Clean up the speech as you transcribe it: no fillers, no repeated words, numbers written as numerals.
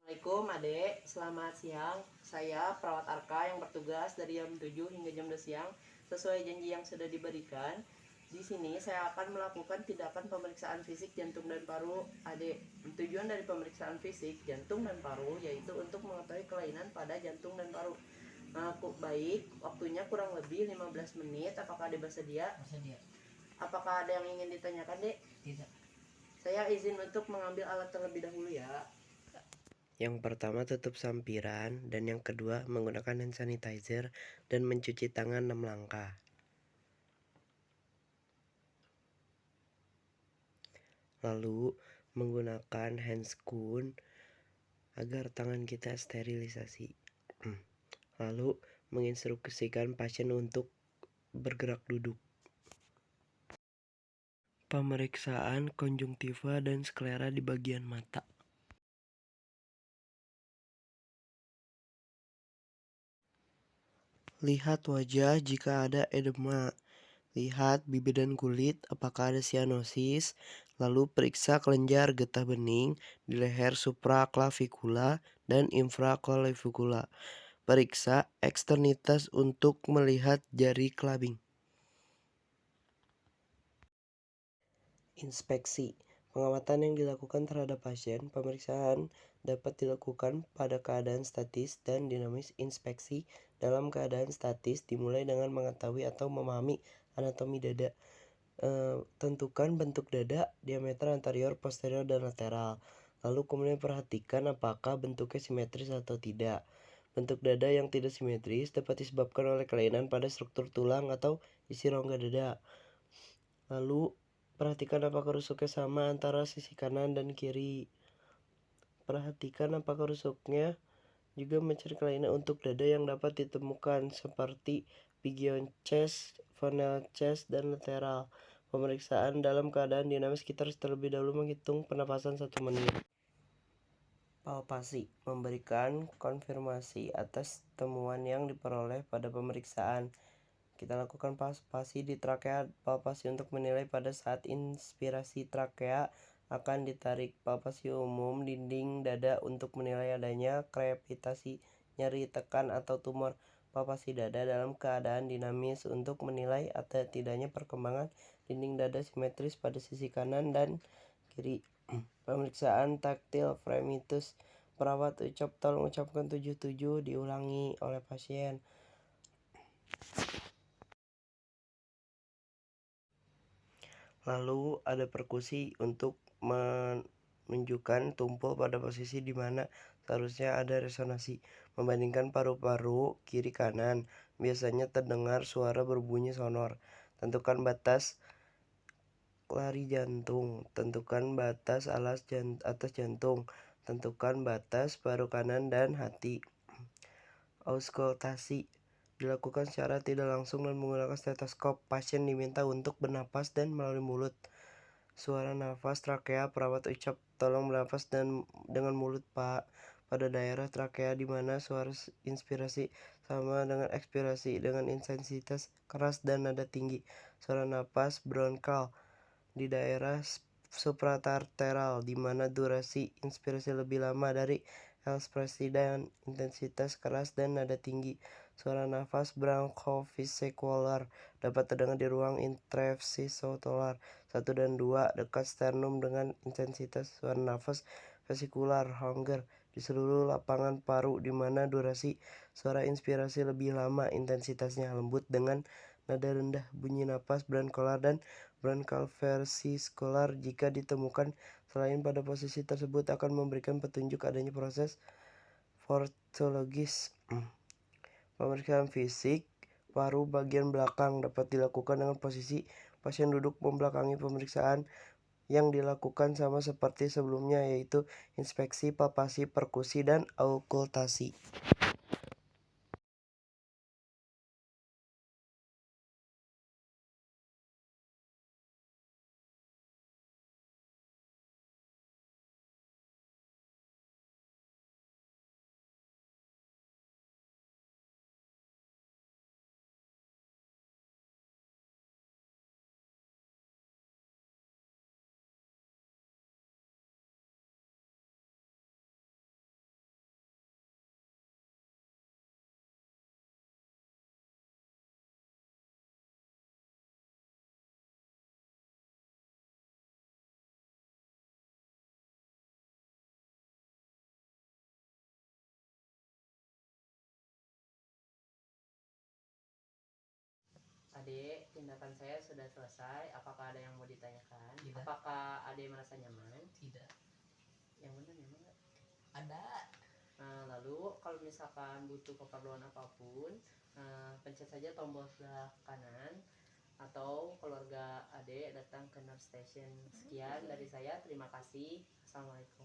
Assalamualaikum Adek, selamat siang. Saya perawat Arka yang bertugas dari jam 7 hingga jam 2 siang sesuai janji yang sudah diberikan. Di sini saya akan melakukan tindakan pemeriksaan fisik jantung dan paru Adek. Tujuan dari pemeriksaan fisik jantung dan paru yaitu untuk mengetahui kelainan pada jantung dan paru. Baik, waktunya kurang lebih 15 menit. Apakah Adek bersedia? Bersedia. Apakah ada yang ingin ditanyakan, Dek? Tidak. Saya izin untuk mengambil alat terlebih dahulu ya. Yang pertama tutup sampiran, dan yang kedua menggunakan hand sanitizer dan mencuci tangan 6 langkah. Lalu menggunakan handscoon agar tangan kita sterilisasi. Lalu menginstruksikan pasien untuk bergerak duduk. Pemeriksaan konjungtiva dan sklera di bagian mata. Lihat wajah jika ada edema. Lihat bibir dan kulit apakah ada sianosis. Lalu periksa kelenjar getah bening di leher supraklavikula dan infraklavikula. Periksa eksternitas untuk melihat jari kelabing. Inspeksi. Pengamatan yang dilakukan terhadap pasien. Pemeriksaan dapat dilakukan pada keadaan statis dan dinamis. Inspeksi dalam keadaan statis dimulai dengan mengetahui atau memahami anatomi dada. Tentukan bentuk dada, diameter anterior, posterior, dan lateral. Lalu kemudian perhatikan apakah bentuknya simetris atau tidak. Bentuk dada yang tidak simetris dapat disebabkan oleh kelainan pada struktur tulang atau isi rongga dada. Lalu perhatikan apakah rusuknya sama antara sisi kanan dan kiri. Perhatikan apakah rusuknya juga mencari kelainan untuk dada yang dapat ditemukan seperti pigeon chest, funnel chest, dan lateral. Pemeriksaan dalam keadaan dinamis kita harus terlebih dahulu menghitung pernapasan 1 menit. Palpasi. Memberikan konfirmasi atas temuan yang diperoleh pada pemeriksaan. Kita lakukan palpasi di trakea. Palpasi untuk menilai pada saat inspirasi trakea akan ditarik. Palpasi umum dinding dada untuk menilai adanya krepitasi, nyeri, tekan, atau tumor. Palpasi dada dalam keadaan dinamis untuk menilai ada tidaknya perkembangan dinding dada simetris pada sisi kanan dan kiri. Pemeriksaan taktil fremitus. Perawat tolong ucapkan 77 diulangi oleh pasien. Lalu ada perkusi untuk menunjukkan tumpul pada posisi di mana seharusnya ada resonansi. Membandingkan paru-paru kiri kanan, biasanya terdengar suara berbunyi sonor. Tentukan batas lari jantung. Tentukan batas atas jantung. Tentukan batas paru kanan dan hati. Auskultasi dilakukan secara tidak langsung dan menggunakan stetoskop. Pasien diminta untuk bernapas dan melalui mulut. Suara nafas trakea. Perawat ucap tolong bernapas dengan mulut, Pak. Pada daerah trakea di mana suara inspirasi sama dengan ekspirasi dengan intensitas keras dan nada tinggi. Suara napas bronkal di daerah supratarteral di mana durasi inspirasi lebih lama dari ekspresi dan intensitas keras dan nada tinggi. Suara nafas bronchovesicular dapat terdengar di ruang intervesicular 1 dan 2 dekat sternum dengan intensitas suara nafas vesikular hunger di seluruh lapangan paru di mana durasi suara inspirasi lebih lama, intensitasnya lembut dengan nada rendah. Bunyi napas bronkolar dan bronchial versicular jika ditemukan selain pada posisi tersebut akan memberikan petunjuk adanya proses morfologis. Pemeriksaan fisik paru bagian belakang dapat dilakukan dengan posisi pasien duduk membelakangi. Pemeriksaan yang dilakukan sama seperti sebelumnya, yaitu inspeksi, palpasi, perkusi, dan aukultasi. Ade, tindakan saya sudah selesai. Apakah ada yang mau ditanyakan? Tidak. Apakah Ade merasa nyaman? Tidak. Yang benar nyaman nggak? Ada. Nah, lalu kalau misalkan butuh keperluan apapun, pencet saja tombol sebelah kanan atau keluarga Ade datang ke Nurse Station. Sekian dari saya, terima kasih. Assalamualaikum.